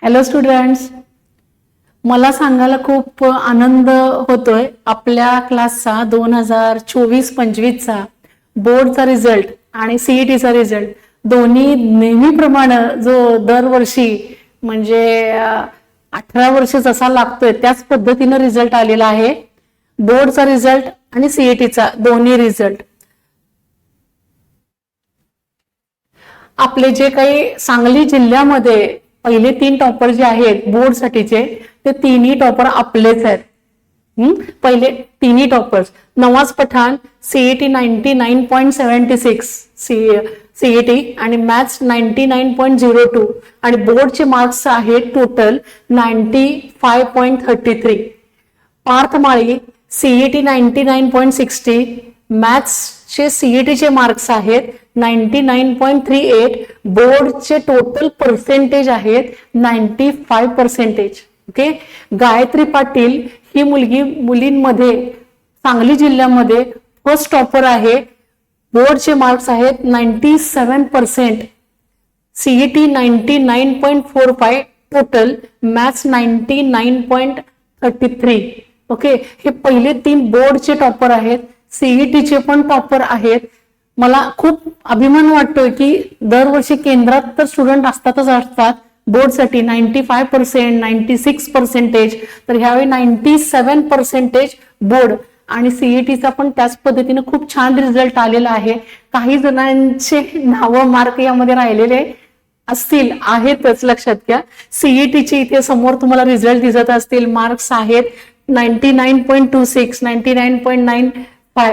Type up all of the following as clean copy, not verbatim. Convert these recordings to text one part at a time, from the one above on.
Hello students, मला सांगायला खूप आनंद होतोय. आपल्या क्लासचा 2024-25चा बोर्डचा रिझल्ट आणि सीईटीचा रिझल्ट दोन्ही नेहमीप्रमाणे जो दरवर्षी म्हणजे 18 वर्ष जसा लागतोय त्याच पद्धतीने रिझल्ट आलेला आहे. बोर्डचा रिझल्ट आणि सीईटीचा दोन्ही रिझल्ट. आपले जे काही सांगली जिल्ह्यामध्ये पहिले 3 टॉपर जे आहेत बोर्डसाठीचे ते तिन्ही टॉपर आपलेच आहेत. पहिले तिन्ही toppers Nawaz Pathan CET 99.76 CET आणि मॅथ्स 99.02 आणि बोर्डचे मार्क्स आहेत टोटल 95.33. पार्थ माळी सीईटी 99.60, मॅथ्सचे सीईटीचे मार्क्स आहेत 99.38, बोर्डचे टोटल पर्सेंटेज आहेत 95%. ओके. गायत्री पाटील ही मुलगी मुलींमध्ये सांगली जिल्ह्यामध्ये फर्स्ट टॉपर आहे. बोर्डचे मार्क्स आहेत 97%, सीईटी 99.45, टोटल मॅथ्स 99.33. ओके. हे पहिले 3 बोर्डचे टॉपर आहेत, सीईटीचे पण टॉपर आहेत. मला खूप अभिमान वाटतोय की दरवर्षी केंद्रात तर स्टुडंट असतातच असतात बोर्डसाठी 95%, 96%, तर ह्यावेळी 97% बोर्ड आणि सीईटीचा पण त्याच पद्धतीने खूप छान रिझल्ट आलेला आहे. काही जणांचे नावं मार्क यामध्ये राहिलेले असतील, आहेतच, लक्षात घ्या. सीईटीचे इथे समोर तुम्हाला रिझल्ट दिसत असतील. मार्क्स आहेत 99.26, 99.95.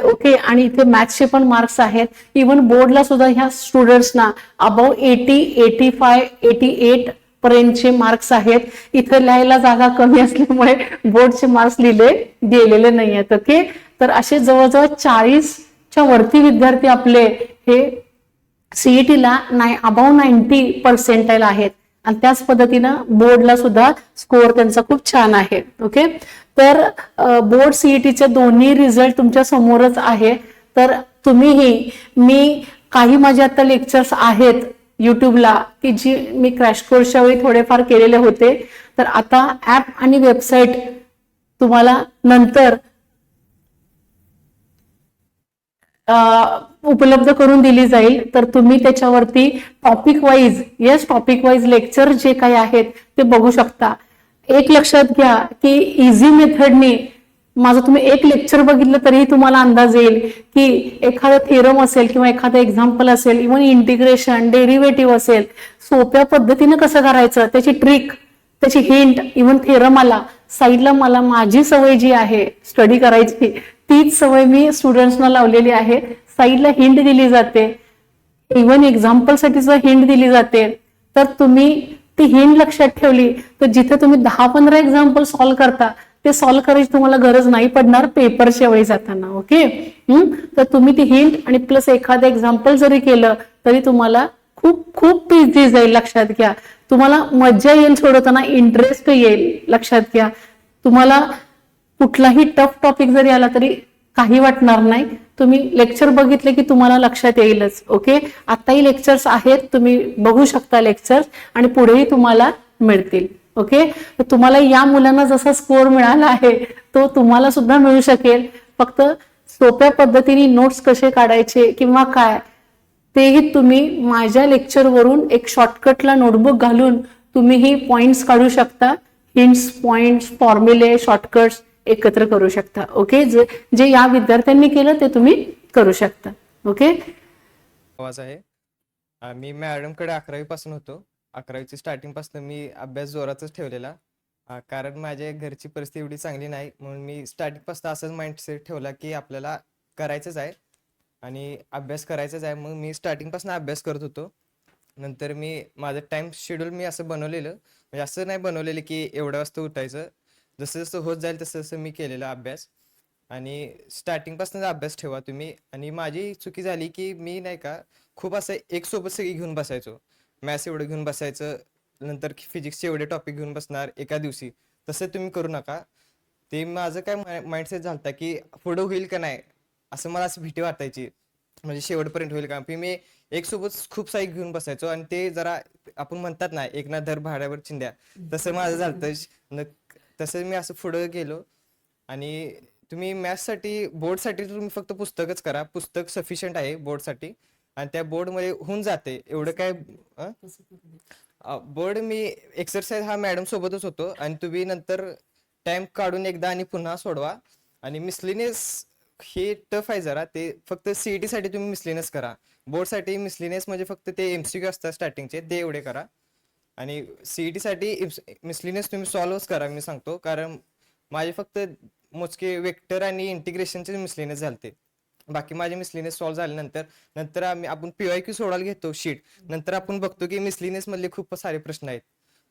ओके. आणि इथे मॅथ्सचे पण मार्क्स आहेत. इव्हन बोर्डला सुद्धा ह्या स्टुडंट्सना अबाव 80, 85, 88 पर्यंतचे मार्क्स आहेत. इथे लिहायला जागा कमी असल्यामुळे बोर्डचे मार्क्स लिहिले गेलेले नाही आहेत. ओके. तर असे जवळजवळ 40च्या वरती विद्यार्थी आपले हे सीईटीला अबाव 90% आहेत आणि त्याच पद्धतीनं बोर्डला सुद्धा स्कोअर त्यांचा खूप छान आहे. ओके. तर बोर्ड सीईटीचे दोन्ही रिझल्ट तुमच्या समोरच आहे. तर तुम्हीही मी काही माझे आता लेक्चर्स आहेत युट्यूबला की जी मी क्रॅश कोर्सच्या वेळी थोडेफार केलेले होते. तर आता ऍप आणि वेबसाईट तुम्हाला नंतर उपलब्ध करून दिली जाईल. तर तुम्ही त्याच्यावरती टॉपिक वाईज लेक्चर जे काही आहेत ते बघू शकता. एक लक्षात घ्या की इझी मेथडने माझं तुम्ही एक लेक्चर बघितलं तरीही तुम्हाला अंदाज येईल की एखादा थेरम असेल किंवा एखादा एक्झाम्पल असेल, इव्हन इंटिग्रेशन, डेरिव्हेटिव्ह असेल, सोप्या पद्धतीने कसं करायचं त्याची ट्रिक, त्याची हिंट, इव्हन थेरम आला साईडला. मला माझी सवय जी आहे स्टडी करायची तीच सवय मी स्टुडंट्सना लावलेली आहे. साईडला हिंट दिली जाते, इव्हन एक्झाम्पल साठी हिंट दिली जाते. तर तुम्ही ती हिंट लक्षात ठेवली तर जिथे तुम्ही 10-15 एक्झाम्पल सॉल्व्ह करता ते सॉल्व्ह करायची तुम्हाला गरज नाही पडणार पेपरच्या वेळी जाताना. ओके. तर तुम्ही ती हिंट आणि प्लस एखादं एक्झाम्पल जरी केलं तरी तुम्हाला खूप खूप इझी जाईल. लक्षात घ्या. तुम्हाला मजा येईल सोडवताना, इंटरेस्ट येईल. लक्षात घ्या. तुम्हाला कुठलाही टफ टॉपिक जरी आला तरी काही वाटणार नाही. तुम्ही लेक्चर बघितले की तुम्हाला लक्षात येईलच. ओके. आताही लेक्चर्स आहेत, तुम्ही बघू शकता लेक्चर्स आणि पुढेही तुम्हाला मिळतील. ओके. तर तुम्हाला या मुलांना जसा स्कोअर मिळाला आहे तो तुम्हाला सुद्धा मिळू शकेल. फक्त सोप्या पद्धतीने नोट्स कसे काढायचे किंवा काय तेही तुम्ही माझ्या लेक्चरवरून एक शॉर्टकटला नोटबुक घालून तुम्ही ही पॉइंट्स काढू शकता. हिंट्स, पॉइंट्स, फॉर्म्युले, शॉर्टकट्स एकत्र करू शकता. ओके. जे या विद्यार्थ्यांनी केलं ते तुम्ही करू शकता. ओके. आवाज आहे. मी मॅडमकडे 11वी पासून होतो. 11वीची स्टार्टिंग पासून मी अभ्यास जोरातच ठेवलेला. कारण माझ्या घरची परिस्थिती एवढी चांगली नाही, म्हणून मी स्टार्टिंग पासून असंच माइंडसेट ठेवला की आपल्याला करायचंच आहे आणि अभ्यास करायचाच आहे. मग मी स्टार्टिंग पासून अभ्यास करत होतो. नंतर मी माझं टाइम शेड्यूल मी असं बनवलेलं, म्हणजे असं नाही बनवलेलं की एवढ्या वाजता उठायचं. जसं जसं होत जाईल तसं तसं मी केलेला अभ्यास. आणि स्टार्टिंग पासून अभ्यास ठेवा तुम्ही. आणि माझी चुकी झाली की मी नाही का खूप असं एक सोबत सगळी घेऊन बसायचो. मॅथ्स एवढं घेऊन बसायचं, नंतर फिजिक्सचे एवढे टॉपिक घेऊन बसणार एका दिवशी. तसं तुम्ही करू नका. ते माझं काय माइंडसेट झालं की पुढं होईल का नाही, असं मला असं भीती वाटायची, म्हणजे शेवटपर्यंत होईल का. मी एक सोबत खूप सारी घेऊन बसायचो आणि ते जरा आपण म्हणतात ना, एक ना धर भाड्यावर चिंध्या, तसं माझं झालतं. तसं मी असं पुढं गेलो. आणि तुम्ही मॅथ्ससाठी बोर्डसाठी तुम्ही फक्त पुस्तकच करा, पुस्तक सफिशियंट आहे बोर्डसाठी आणि त्या बोर्डमध्ये होऊन जाते एवढं काय. बोर्ड मी एक्सरसाइज हा मॅडम सोबतच होतो आणि तुम्ही नंतर टाइम काढून एकदा आणि पुन्हा सोडवा. आणि मिसलिनियस हे टफ आहे जरा, ते फक्त सीईटी साठी तुम्ही मिसलिनियस करा. बोर्डसाठी मिसलिनियस म्हणजे फक्त ते एमसीक्यू असतात स्टार्टिंगचे, ते एवढे करा. आणि सीईटी साठी मिसलिनियस तुम्ही सॉल्व्हच करा मी सांगतो, कारण माझे फक्त मोजके वेक्टर आणि इंटिग्रेशनचे मिसलिनियस झालते. बाकी माझे मिसलिनियस सॉल्व्ह झाल्यानंतर नंतर आपण पीवायक्यू सोडायला घेतो शीट, नंतर आपण बघतो की मिसलिनियस मधले खूप सारे प्रश्न आहेत.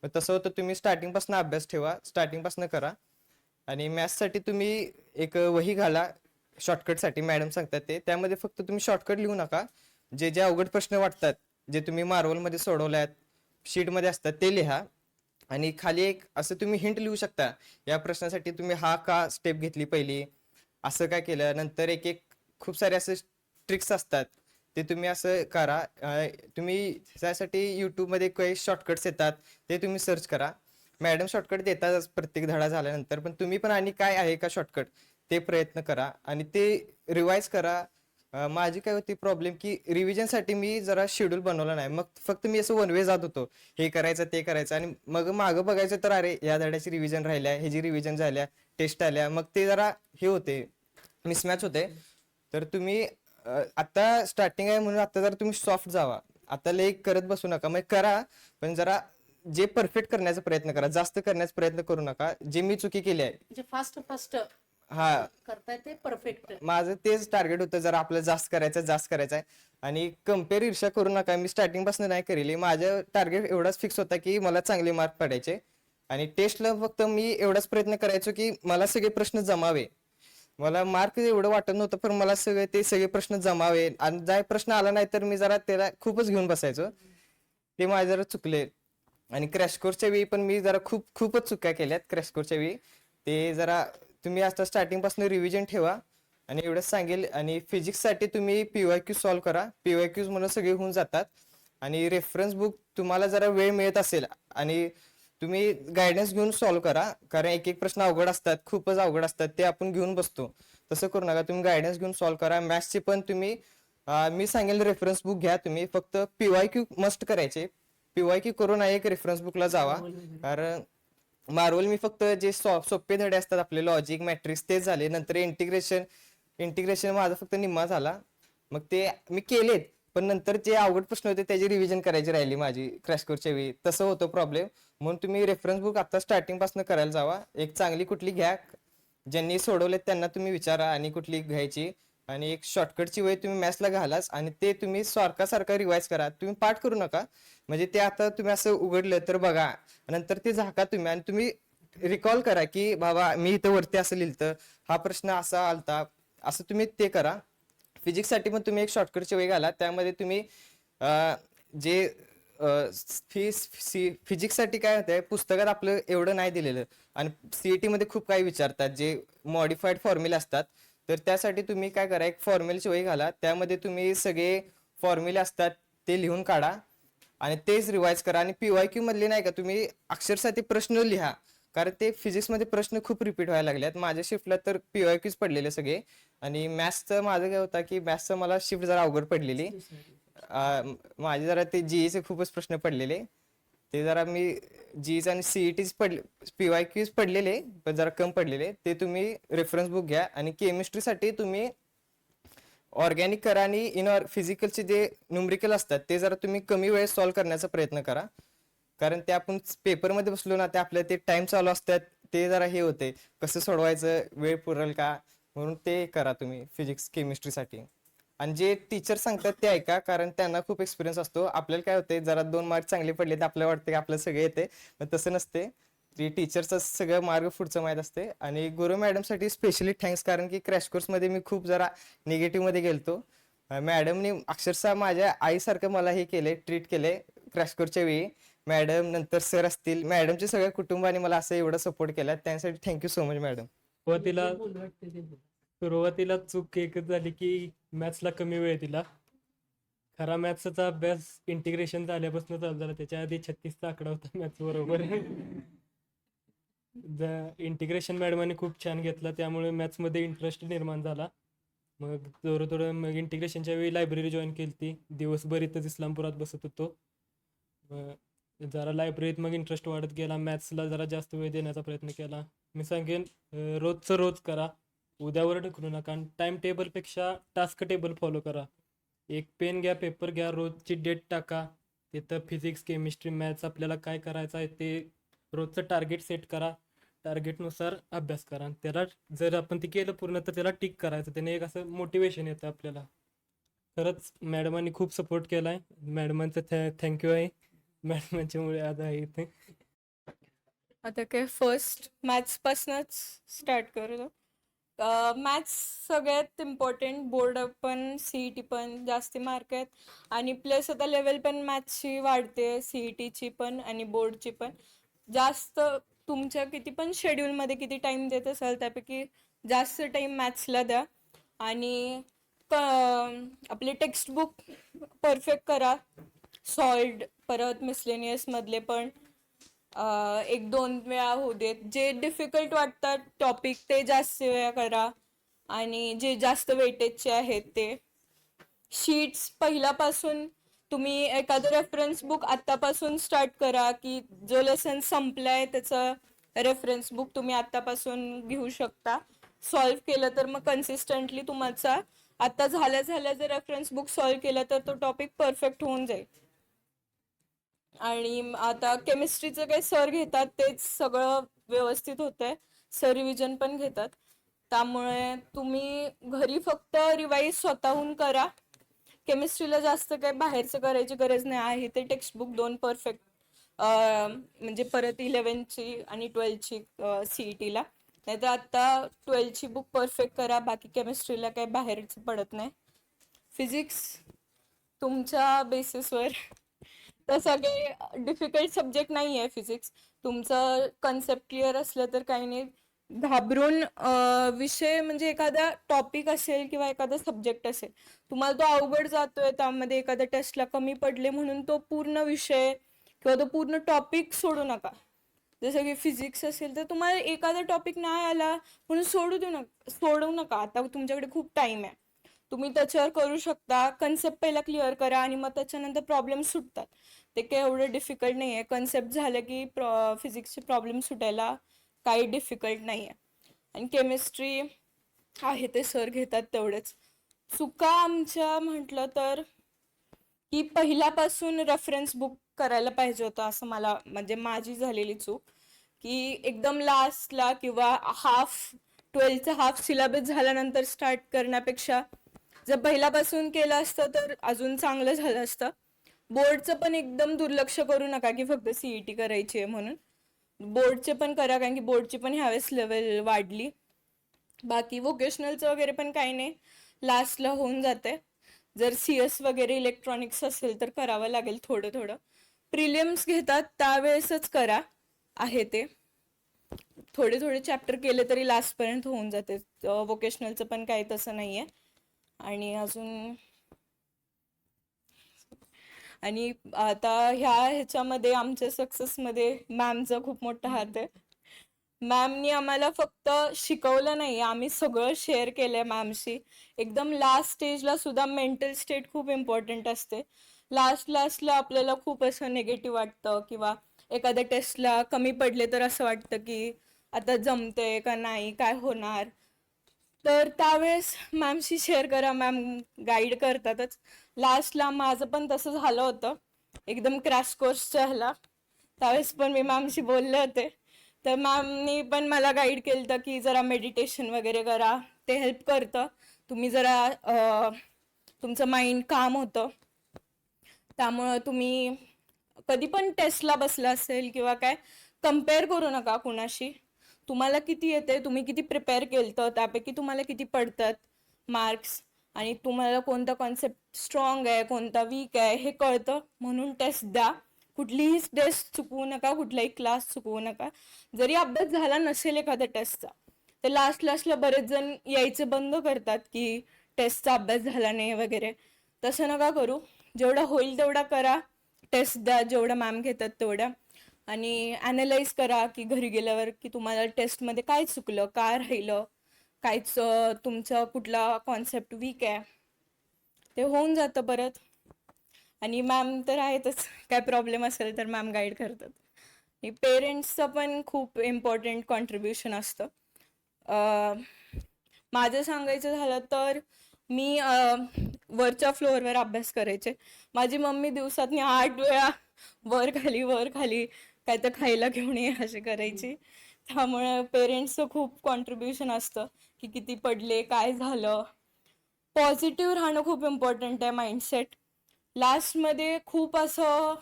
मग तसं होतं, तुम्ही स्टार्टिंग पासून अभ्यास ठेवा, स्टार्टिंग पासून करा. आणि मॅथ्ससाठी तुम्ही एक वही घाला शॉर्टकटसाठी, मॅडम सांगतात ते, त्यामध्ये फक्त तुम्ही शॉर्टकट लिहू नका. जे जे अवघड प्रश्न वाटतात, जे तुम्ही मार्वलमध्ये सोडवल्यात, शीटमध्ये असतात, ते लिहा. आणि खाली एक असं तुम्ही हिंट लिहू शकता, या प्रश्नासाठी तुम्ही हा का स्टेप घेतली पहिली, असं काय केलं, नंतर एक एक खूप सारे असे ट्रिक्स असतात, ते तुम्ही असं करा. तुम्ही त्यासाठी युट्यूबमध्ये काही शॉर्टकट्स येतात, ते तुम्ही सर्च करा. मॅडम शॉर्टकट देतातच प्रत्येक धडा झाल्यानंतर, पण तुम्ही पण आणि काय आहे का शॉर्टकट ते प्रयत्न करा आणि ते रिवाइज करा. माझी काय होती प्रॉब्लेम की रिव्हिजनसाठी मी जरा शेड्यूल बनवला नाही, मग फक्त मी असं वन वे जात होतो, हे करायचं ते करायचं, आणि मग मागं बघायचं तर अरे या धड्याची रिव्हिजन राहिल्या, ह्याची रिव्हिजन झाल्या, टेस्ट आल्या, मग ते जरा हे होते, मिसमॅच होते. तर तुम्ही आता स्टार्टिंग आहे म्हणून आता जरा तुम्ही सॉफ्ट जावा, आता लय करत बसू नका, मग करा पण जरा जे परफेक्ट करण्याचा प्रयत्न करा, जास्त करण्याचा प्रयत्न करू नका. जे मी चुकी केली आहे, म्हणजे फास्ट फास्ट हा करताय ते परफेक्ट. माझं तेच टार्गेट होतं, जरा आपलं जास्त करायचं आहे. आणि कम्पेअर ईर्ष्या करू नका, मी स्टार्टिंग पासून नाही करेली. माझं टार्गेट एवढाच फिक्स होता की मला चांगले मार्क पडायचे, आणि टेस्टला फक्त मी एवढाच प्रयत्न करायचो की मला सगळे प्रश्न जमावे. मला मार्क एवढं वाटत नव्हतं, पण मला सगळे प्रश्न जमावे, आणि जर प्रश्न आला नाही तर मी जरा त्याला खूपच घेऊन बसायचो. ते माझे जरा चुकले. आणि क्रॅश कोर्सच्या वेळी पण मी जरा खूपच चुका केल्यात क्रॅश कोर्सच्या वेळी. ते जरा तुम्ही आता स्टार्टिंग पासून रिव्हिजन ठेवा, आणि एवढंच सांगेल. आणि फिजिक्ससाठी तुम्ही पीवायक्यू सॉल्व्ह करा, पीवायक्यूज म्हणून सगळे होऊन जातात. आणि रेफरन्स बुक तुम्हाला जरा वेळ मिळत असेल आणि तुम्ही गायडन्स घेऊन सॉल्व्ह करा, कारण एक एक प्रश्न अवघड असतात, खूपच अवघड असतात, ते आपण घेऊन बसतो. तसं करू नका, तुम्ही गायडन्स घेऊन सॉल्व्ह करा. मॅथ्सचे पण तुम्ही मी सांगेल रेफरन्स बुक घ्या तुम्ही, फक्त पीवायक्यू मस्ट करायचे. पीवायक्यू करून एक रेफरन्स बुकला जावा, कारण मार्वल मी फक्त जे सोपे धडे असतात आपले, लॉजिक, मॅट्रिक्स, तेच झाले. नंतर इंटिग्रेशन माझा फक्त निम्मा झाला, मग ते मी केलेत, पण नंतर जे अवघड प्रश्न होते त्याची रिव्हिजन करायची राहिली माझी क्रॅश कोर्सच्या वेळी, तसं होतं प्रॉब्लेम. म्हणून तुम्ही रेफरन्स बुक आता स्टार्टिंग पासून करायला जावा. एक चांगली कुठली घ्या, ज्यांनी सोडवलेत त्यांना तुम्ही विचारा आणि कुठली घ्यायची. आणि एक शॉर्टकटची वय तुम्ही मॅथ्सला घालाच, आणि ते तुम्ही सारखा रिवाइज करा. तुम्ही पाठ करू नका, म्हणजे ते आता तुम्ही असं उघडलं तर बघा, नंतर ते झाका तुम्ही, आणि तुम्ही रिकॉल करा की बाबा मी इथं वरती असं लिहिलं, हा प्रश्न असा आलता, असं तुम्ही ते करा. फिजिक्ससाठी पण तुम्ही एक शॉर्टकटची वय घाला, त्यामध्ये तुम्ही जे फिजिक्ससाठी काय होतंय, पुस्तकात आपलं एवढं नाही दिलेलं, आणि सीईटी मध्ये खूप काही विचारतात जे मॉडिफाईड फॉर्म्युले असतात. तर त्यासाठी तुम्ही काय करा, एक फॉर्म्युलेची वही घाला, त्यामध्ये तुम्ही सगळे फॉर्म्युले असतात ते लिहून काढा आणि तेच रिवाइज करा. आणि पीवायक्यू मधले नाही का, तुम्ही अक्षरशः ते प्रश्न लिहा, कारण ते फिजिक्समध्ये प्रश्न खूप रिपीट व्हायला लागलेत. माझ्या शिफ्टला तर पीवायक्यूच पडलेले सगळे. आणि मॅथ्सचं माझं काय होतं की मॅथ्सचं मला शिफ्ट जरा अवघड पडलेली. माझे जरा ते जीईचे खूपच प्रश्न पडलेले, ते जरा मी जीईच आणि सीईटीच पडले, पीवायक्यूज पडलेले पण जरा कम पडलेले, ते तुम्ही रेफरन्स बुक घ्या. आणि केमिस्ट्रीसाठी तुम्ही ऑर्गॅनिक करा, आणि फिजिकलचे जे न्यूमरिकल असतात ते जरा तुम्ही कमी वेळेत सॉल्व्ह करण्याचा प्रयत्न करा, कारण ते आपण पेपरमध्ये बसलो ना, ते आपल्या ते टाइम चालू असतात, ते जरा हे होते कसं सोडवायचं, वेळ पुरेल का, म्हणून ते करा तुम्ही फिजिक्स केमिस्ट्रीसाठी. आणि जे टीचर सांगतात ते ऐका, कारण त्यांना खूप एक्सपिरियन्स असतो. आपल्याला काय होते, जरा 2 मार्क चांगले पडले तर आपल्याला वाटते की आपलं सगळं येते, पण तसं नसते. ती टीचरचं सगळं मार्ग पुढचं माहीत असते. आणि गुरु मॅडमसाठी स्पेशली थँक्स, कारण की क्रॅश कोर्समध्ये मी खूप जरा निगेटिव्ह मध्ये गेलतो. मॅडमने अक्षरशः माझ्या आईसारखं मला हे केले, ट्रीट केले क्रॅश कोर्सच्या वेळी. मॅडम, नंतर सर असतील, मॅडमच्या सगळ्या कुटुंबाने मला असं एवढं सपोर्ट केला, त्यासाठी थँक्यू सो मच मॅडम. सुरुवातीला चूक एकच झाली की मॅथ्सला कमी वेळ दिला, खरा मॅथ्सचा अभ्यास इंटिग्रेशन झाल्यापासून चालू झाला. त्याच्या आधी 36चा आकडा होता मॅथ्स बरोबर. इंटिग्रेशन मॅडमांनी खूप छान घेतला, त्यामुळे मॅथ्समध्ये इंटरेस्ट निर्माण झाला. मग थोडं मग इंटिग्रेशनच्या वेळी लायब्ररी जॉईन केली ती. दिवसभर इथंच इस्लामपुरात बसत होतो. जरा लायब्ररीत मग इंटरेस्ट वाढत गेला. मॅथ्सला जरा जास्त वेळ देण्याचा प्रयत्न केला. मी सांगेन रोजचं रोज करा, उद्यावर ढकलू नका. आणि टाइम टेबलपेक्षा टास्क टेबल फॉलो करा. एक पेन घ्या, पेपर घ्या, रोजची डेट टाका. तिथं फिजिक्स, केमिस्ट्री, मॅथ्स आपल्याला काय करायचं आहे ते रोजचं टार्गेट सेट करा. टार्गेटनुसार अभ्यास करा. आणि त्याला जर आपण ते केलं पूर्ण तर त्याला टिक करायचं. त्याने एक असं मोटिवेशन येतं आपल्याला. खरंच मॅडमांनी खूप सपोर्ट केला आहे. मॅडमांचं थँक्यू आहे. मॅडमांच्यामुळे आज आहे इथे. आता काय फर्स्ट मॅथ्सपासूनच स्टार्ट करू. मॅथ्स सगळ्यात इम्पॉर्टंट. बोर्ड पण CET पण जास्ती मार्क आहेत आणि प्लस आता लेवल पण मॅथ्सची वाढते, CETची पण आणि बोर्डची पण. जास्त तुमच्या किती पण शेड्यूलमध्ये किती टाईम देत असाल त्यापैकी जास्त टाईम मॅथ्सला द्या. आणि आपले टेक्स्टबुक परफेक्ट करा. सॉल्ड परत मिसलेनियसमधले पण 1-2 वेळा होऊ देत. जे डिफिकल्ट वाटतात टॉपिक ते जास्त वेळा करा. आणि जे जास्त वेटेजचे आहेत ते शीट्स पहिल्यापासून तुम्ही एखादं रेफरन्स बुक आत्तापासून स्टार्ट करा, की जो लेसन संपलाय त्याचं रेफरन्स बुक तुम्ही आत्तापासून घेऊ शकता. सॉल्व केलं तर मग कन्सिस्टंटली तुमचा आता झाल्या जर रेफरन्स बुक सॉल्व केलं तर तो टॉपिक परफेक्ट होऊन जाईल. आणि आता केमिस्ट्रीचं काही सर घेतात तेच सगळं व्यवस्थित होतंय. सर रिव्हिजन पण घेतात. त्यामुळे तुम्ही घरी फक्त रिवाईज स्वतःहून करा. केमिस्ट्रीला जास्त काही बाहेरचं करायची गरज नाही आहे. ते टेक्स्टबुक 2 परफेक्ट म्हणजे परत 11ची आणि 12ची CETला. नाहीतर आता 12ची बुक परफेक्ट करा. बाकी केमिस्ट्रीला काही बाहेरचं पडत नाही. फिजिक्स तुमच्या बेसिसवर तसं काही डिफिकल्ट सब्जेक्ट नाही आहे फिजिक्स. तुमचं कन्सेप्ट क्लिअर असलं तर काही नाही. घाबरून विषय म्हणजे एखादा टॉपिक असेल किंवा एखादा सब्जेक्ट असेल, तुम्हाला तो अवघड जातोय, त्यामध्ये एखाद्या टेस्टला कमी पडले म्हणून तो पूर्ण विषय किंवा तो पूर्ण टॉपिक सोडू नका. जसं की फिजिक्स असेल तर तुम्हाला एखादा टॉपिक नाही आला म्हणून सोडू नका. आता तुमच्याकडे खूप टाइम आहे, तुम्ही त्याच्यावर करू शकता. कन्सेप्ट पहिला क्लिअर करा आणि मग त्याच्यानंतर प्रॉब्लेम सुटतात. ते काही एवढं डिफिकल्ट नाही आहे. कन्सेप्ट झालं की फिजिक्सचे प्रॉब्लेम सुटायला काही डिफिकल्ट नाही आहे. आणि केमिस्ट्री आहे ते सर घेतात तेवढेच. चुका आमच्या म्हटलं तर की पहिल्यापासून रेफरन्स बुक करायला पाहिजे होतं असं मला, म्हणजे माझी झालेली चूक की एकदम लास्टला किंवा 12चा हाफ सिलेबस झाल्यानंतर स्टार्ट करण्यापेक्षा जर पहिल्यापासून केलं असतं तर अजून चांगलं झालं असतं. बोर्डचं पण एकदम दुर्लक्ष करू नका की फक्त CET करायची आहे म्हणून. बोर्डचे पण करा, कारण की बोर्डची पण ह्यावेळेस लेवल वाढली. बाकी व्होकेशनलचं वगैरे पण काही नाही, लास्टला होऊन जाते. जर CS वगैरे इलेक्ट्रॉनिक्स असेल तर करावं लागेल थोडं. प्रिलिम्स घेतात त्यावेळेसच करा आहे ते. थोडे चॅप्टर केले तरी लास्टपर्यंत होऊन जाते. व्होकेशनलचं पण काही तसं नाही आहे. आणि अजून आणि आता ह्याच्यामध्ये आमच्या सक्सेसमध्ये मॅमचा खूप मोठा हात आहे. मॅमनी आम्हाला फक्त शिकवलं नाही, आम्ही सगळं शेअर केलंय मॅमशी. एकदम लास्ट स्टेजला सुद्धा मेंटल स्टेट खूप इम्पॉर्टंट असते. लास्टला आपल्याला खूप असं निगेटिव्ह वाटतं किंवा एखाद्या टेस्टला कमी पडले तर असं वाटतं की आता जमतंय का नाही, काय होणार. तर त्यावेळेस मॅमशी शेअर करा, मॅम गाईड करतातच. लास्टला माझं पण तसं झालं होतं एकदम क्रॅश कोर्सच्या ह्याला. त्यावेळेस पण मी मॅमशी बोलले होते, तर मॅमनी पण मला गाईड केलं होतं की जरा मेडिटेशन वगैरे करा, ते हेल्प करतं. तुम्ही जरा तुमचं माइंड काम होतं. त्यामुळं तुम्ही कधी पण टेस्टला बसला असेल किंवा काय, कम्पेअर करू नका कुणाशी. तुम्हाला किती येते, तुम्ही किती प्रिपेअर केलं तर त्यापैकी तुम्हाला किती पडतात मार्क्स, आणि तुम्हाला कोणता कॉन्सेप्ट स्ट्रॉंग आहे कोणता वीक आहे हे कळतं. म्हणून टेस्ट द्या. कुठलीही टेस्ट चुकवू नका, कुठलाही क्लास चुकवू नका. जरी अभ्यास झाला नसेल एखाद्या टेस्टचा तर लास्टला बरेच जण यायचे बंद करतात की टेस्टचा अभ्यास झाला नाही वगैरे. तसं नका करू. जेवढं होईल तेवढा करा, टेस्ट द्या जेवढं मॅम घेतात तेवढ्या, आणि ॲनालाइज करा की घरी गेल्यावर की तुम्हाला टेस्टमध्ये काय चुकलं, काय राहिलं, कायच तुमचं कुठला कॉन्सेप्ट वीक आहे, ते होऊन जातं परत. आणि मॅम तर आहेतच, काय प्रॉब्लेम असेल तर मॅम गाईड करतात. आणि पेरेंट्सचं पण खूप इम्पॉर्टंट कॉन्ट्रीब्युशन असतं. माझं सांगायचं झालं तर मी वरच्या फ्लोअरवर अभ्यास करायचे. माझी मम्मी दिवसातनी 8 वेळा वर खाली काय तर खायला घेऊन ये असे करायची. त्यामुळे पेरेंट्सचं खूप कॉन्ट्रीब्युशन असतं की किती पडले, काय झालं. पॉझिटिव्ह राहणं खूप इम्पॉर्टंट आहे, माइंडसेट. लास्टमध्ये खूप असं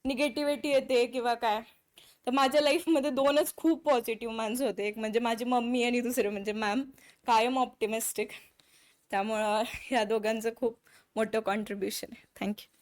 निगेटिव्हिटी येते किंवा काय, तर माझ्या लाईफमध्ये 2च खूप पॉझिटिव्ह माणसं होते. एक म्हणजे माझी मम्मी आणि दुसरे म्हणजे मॅम, कायम ऑप्टिमिस्टिक. त्यामुळं ह्या दोघांचं खूप मोठं कॉन्ट्रीब्युशन आहे. थँक्यू.